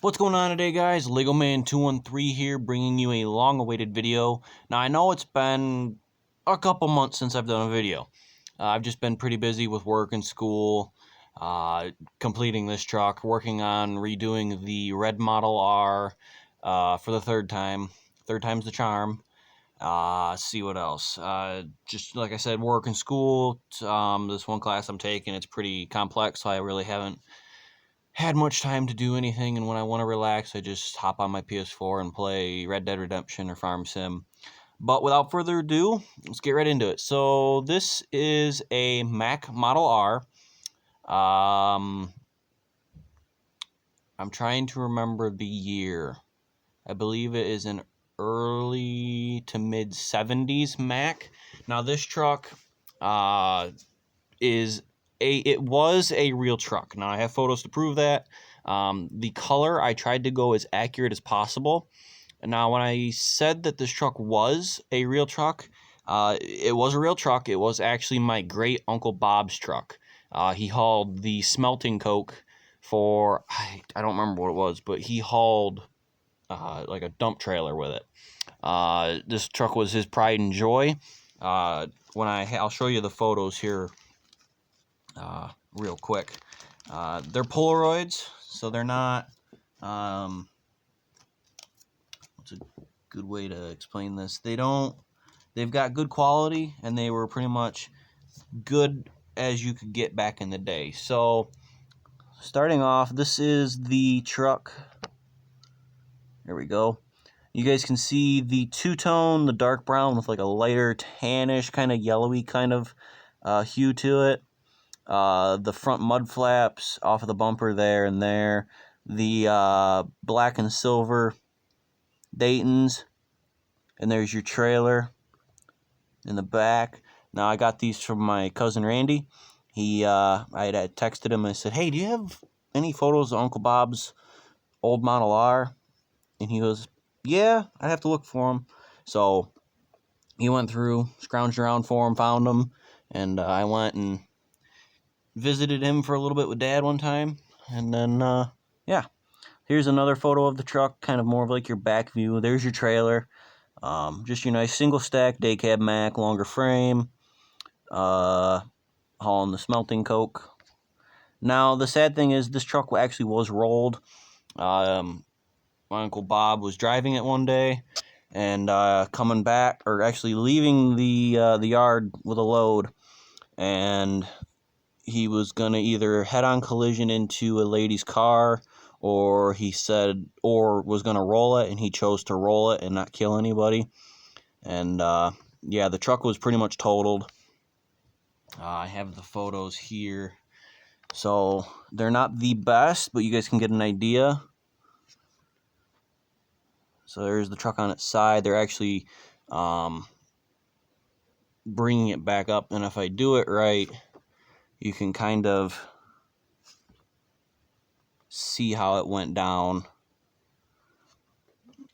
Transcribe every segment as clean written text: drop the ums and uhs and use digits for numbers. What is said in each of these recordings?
What's going on today, guys? Lego Man 213 here, bringing you a long-awaited video. Now, I know it's been a couple months since I've done a video. I've just been pretty busy with work and school, completing this truck, working on redoing the red Model R for the third time. Third time's the charm. See what else. Just like I said, work and school. This one class I'm taking, it's pretty complex, so I really haven't had much time to do anything, and when I want to relax, I just hop on my PS4 and play Red Dead Redemption or Farm Sim. But without further ado, let's get right into it. So this is a Mack Model R. I'm trying to remember the year. I believe it is an early to mid 70s Mack. Now this truck it was a real truck. Now I have photos to prove that. The color, I tried to go as accurate as possible. Now when I said that this truck was a real truck, it was a real truck. It was actually my great Uncle Bob's truck. He hauled the smelting coke for, I don't remember what it was, but he hauled like a dump trailer with it. This truck was his pride and joy. I'll show you the photos here real quick. They're Polaroids, so they're not, what's a good way to explain this? They've got good quality, and they were pretty much good as you could get back in the day. So, starting off, this is the truck. There we go. You guys can see the two-tone, the dark brown with like a lighter tannish, kind of yellowy kind of hue to it. The front mud flaps off of the bumper there and there. The black and silver Daytons. And there's your trailer in the back. Now, I got these from my cousin Randy. I had texted him and I said, "Hey, do you have any photos of Uncle Bob's old Model R?" And he goes, "Yeah, I'd have to look for them." So he went through, scrounged around for them, found them, and I went and visited him for a little bit with Dad one time. And then, yeah, here's another photo of the truck, kind of more of like your back view. There's your trailer. Just your nice single stack day cab Mack, longer frame, hauling the smelting coke. Now, the sad thing is this truck actually was rolled. My Uncle Bob was driving it one day and coming back, or actually leaving the yard with a load, and he was going to either head-on collision into a lady's car, or was going to roll it, and he chose to roll it and not kill anybody. And, yeah, the truck was pretty much totaled. I have the photos here. So, they're not the best, but you guys can get an idea. So, there's the truck on its side. They're actually bringing it back up, and if I do it right, you can kind of see how it went down.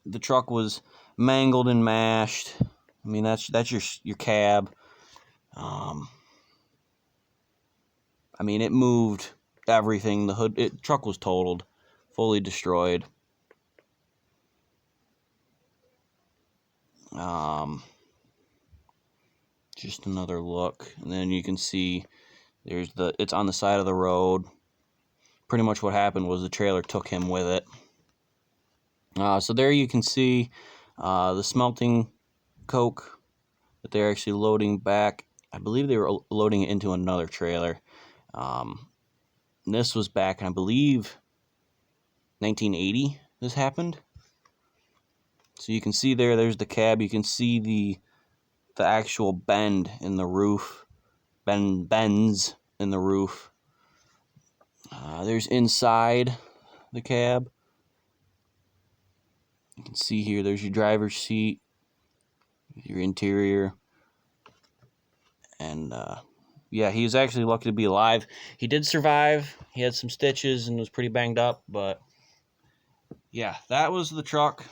The truck was mangled and mashed. I mean, that's your cab. I mean, it moved everything. The truck was totaled, fully destroyed. Just another look, and then you can see it's on the side of the road. Pretty much what happened was the trailer took him with it. So there you can see the smelting coke that they're actually loading back. I believe they were loading it into another trailer. This was back in, I believe, 1980 this happened. So you can see there's the cab. You can see the actual bend in the roof. Bends in the roof. There's inside the cab. You can see here, there's your driver's seat, your interior. And, yeah, he was actually lucky to be alive. He did survive. He had some stitches and was pretty banged up. But, yeah, that was the truck.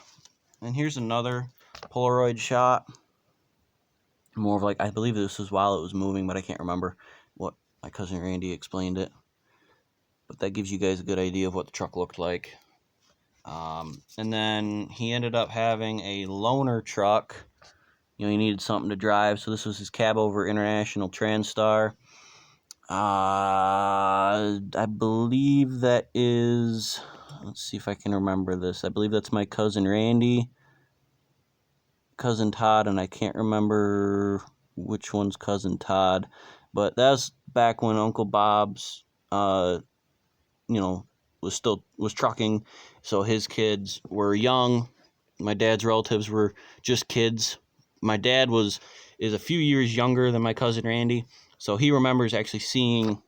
And here's another Polaroid shot. More of like, I believe this was while it was moving, but I can't remember what my cousin Randy explained it. But that gives you guys a good idea of what the truck looked like. And then he ended up having a loaner truck. He needed something to drive, so this was his cab over International Transtar. I believe that is, let's see if I can remember this. I believe that's my cousin Randy, cousin Todd, and I can't remember which one's cousin Todd. But that's back when Uncle Bob's, was trucking, so his kids were young. My dad's relatives were just kids. My dad is a few years younger than my cousin Randy, so he remembers actually seeing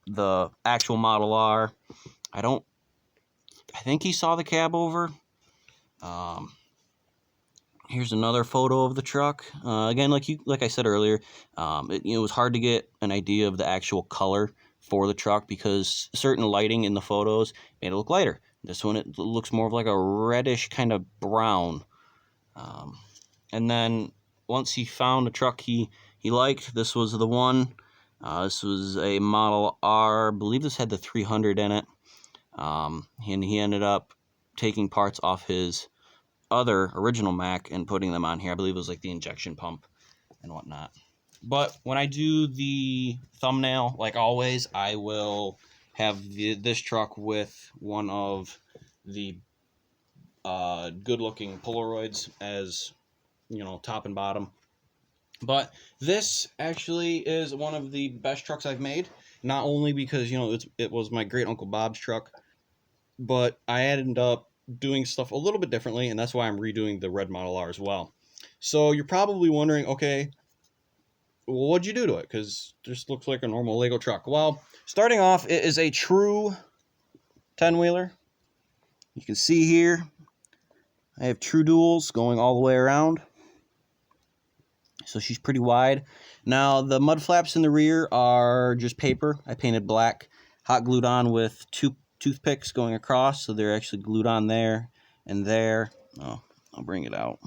the actual Model R. I think he saw the cab over. Here's another photo of the truck. Again, like I said earlier, it was hard to get an idea of the actual color for the truck because certain lighting in the photos made it look lighter. This one, it looks more of like a reddish kind of brown. And then once he found a truck he liked, this was the one. This was a Model R. I believe this had the 300 in it. And he ended up taking parts off his other original Mack and putting them on here. I believe it was like the injection pump and whatnot. But when I do the thumbnail, like always, I will have this truck with one of the good-looking Polaroids as, top and bottom. But this actually is one of the best trucks I've made. Not only because, it was my great Uncle Bob's truck, but I ended up doing stuff a little bit differently, and that's why I'm redoing the red Model R as well. So you're probably wondering, okay, well, what'd you do to it? Because it just looks like a normal Lego truck. Well, starting off, it is a true 10-wheeler. You can see here, I have true duals going all the way around. So she's pretty wide. Now, the mud flaps in the rear are just paper. I painted black, hot glued on with two toothpicks going across, so they're actually glued on there and there. Oh, I'll bring it out.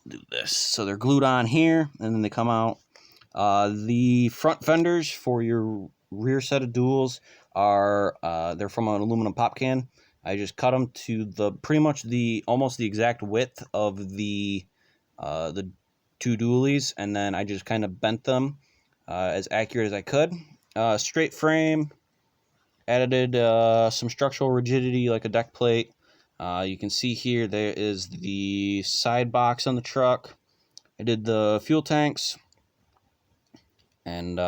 Do this. So they're glued on here, and then they come out. The front fenders for your rear set of duals are they're from an aluminum pop can. I just cut them to pretty much almost the exact width of the two dualies, and then I just kind of bent them as accurate as I could. Straight frame. Added some structural rigidity like a deck plate. You can see here there is the side box on the truck. I did the fuel tanks. And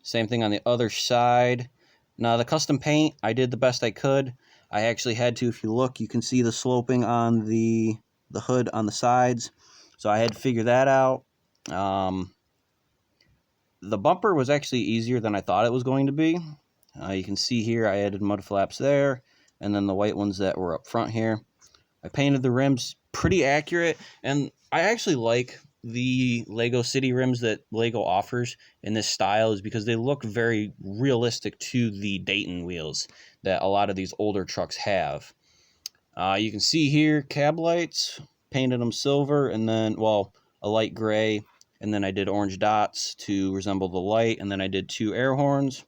same thing on the other side. Now the custom paint, I did the best I could. I actually had to, if you look, you can see the sloping on the hood on the sides. So I had to figure that out. The bumper was actually easier than I thought it was going to be. You can see here I added mud flaps there, and then the white ones that were up front here. I painted the rims pretty accurate, and I actually like the Lego City rims that Lego offers in this style is because they look very realistic to the Dayton wheels that a lot of these older trucks have. You can see here cab lights, painted them silver, and then, well, a light gray, and then I did orange dots to resemble the light, and then I did 2 air horns.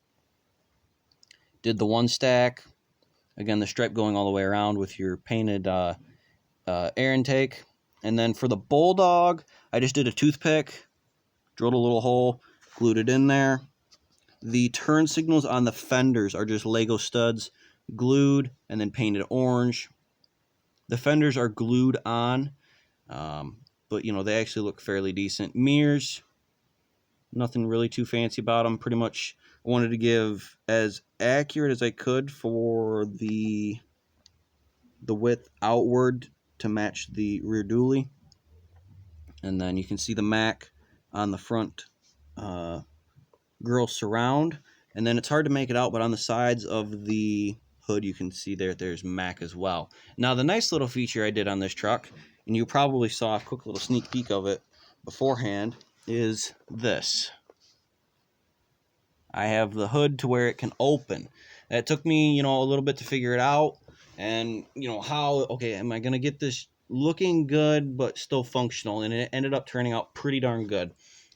Did the one stack, again the stripe going all the way around with your painted air intake. And then for the Bulldog, I just did a toothpick, drilled a little hole, glued it in there. The turn signals on the fenders are just Lego studs, glued and then painted orange. The fenders are glued on, but they actually look fairly decent. Mirrors, nothing really too fancy about them. Pretty much wanted to give as accurate as I could for the width outward to match the rear dually. And then you can see the Mack on the front grille surround. And then it's hard to make it out, but on the sides of the hood you can see there's Mack as well. Now the nice little feature I did on this truck, and you probably saw a quick little sneak peek of it beforehand, is this. I have the hood to where it can open. It took me, a little bit to figure it out. And, okay, am I going to get this looking good but still functional? And it ended up turning out pretty darn good.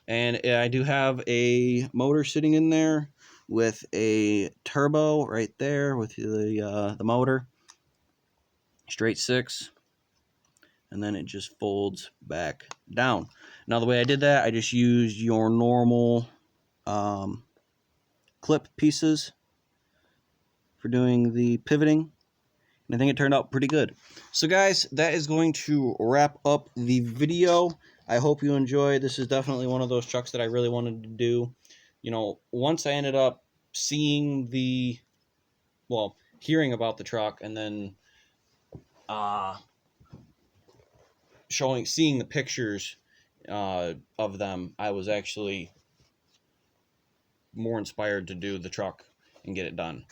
And I do have a motor sitting in there with a turbo right there with the motor. straight 6, and then it just folds back down. Now the way I did that, I just used your normal clip pieces for doing the pivoting, and I think it turned out pretty good. So guys, that is going to wrap up the video. I hope you enjoyed. This is definitely one of those trucks that I really wanted to do. You know, once I ended up seeing the, well, hearing about the truck, and then seeing the pictures of them, I was actually more inspired to do the truck and get it done.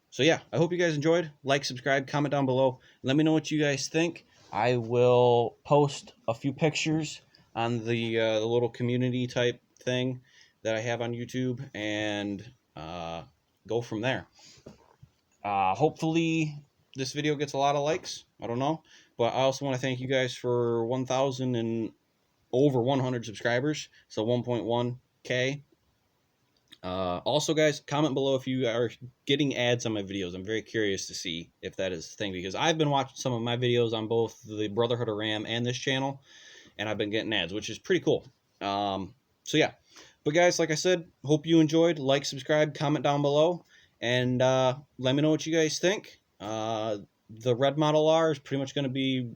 So yeah, I hope you guys enjoyed. Like, subscribe, comment down below. Let me know what you guys think. I will post a few pictures on the little community type thing that I have on YouTube, and go from there. Hopefully this video gets a lot of likes. I don't know. But I also want to thank you guys for 1,000 and over 100 subscribers. So 1.1K. Also, guys, comment below if you are getting ads on my videos. I'm very curious to see if that is the thing, because I've been watching some of my videos on both the Brotherhood of Ram and this channel, and I've been getting ads, which is pretty cool. So yeah. But guys, like I said, hope you enjoyed. Like, subscribe, comment down below, and let me know what you guys think. The red Model R is pretty much going to be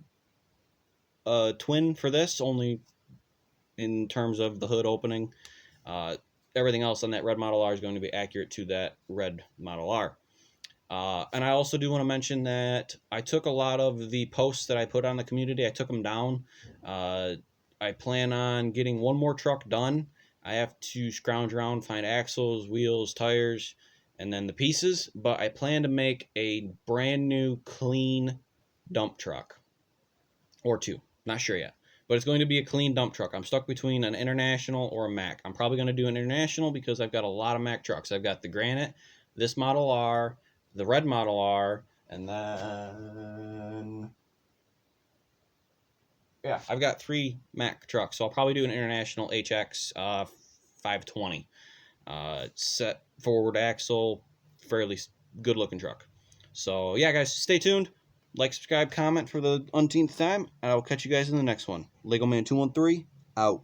a twin for this, only in terms of the hood opening. Everything else on that red Model R is going to be accurate to that red Model R. And I also do want to mention that I took a lot of the posts that I put on the community, I took them down. I plan on getting one more truck done. I have to scrounge around, find axles, wheels, tires, and then the pieces. But I plan to make a brand new, clean dump truck. Or two. Not sure yet. But it's going to be a clean dump truck. I'm stuck between an International or a Mack. I'm probably going to do an International because I've got a lot of Mack trucks. I've got the Granite, this Model R, the red Model R, and then, yeah, I've got 3 Mack trucks. So I'll probably do an International HX 520. Set forward axle, fairly good looking truck. So yeah, guys, stay tuned. Like, subscribe, comment for the umpteenth time, and I will catch you guys in the next one. Lego Man 213 out.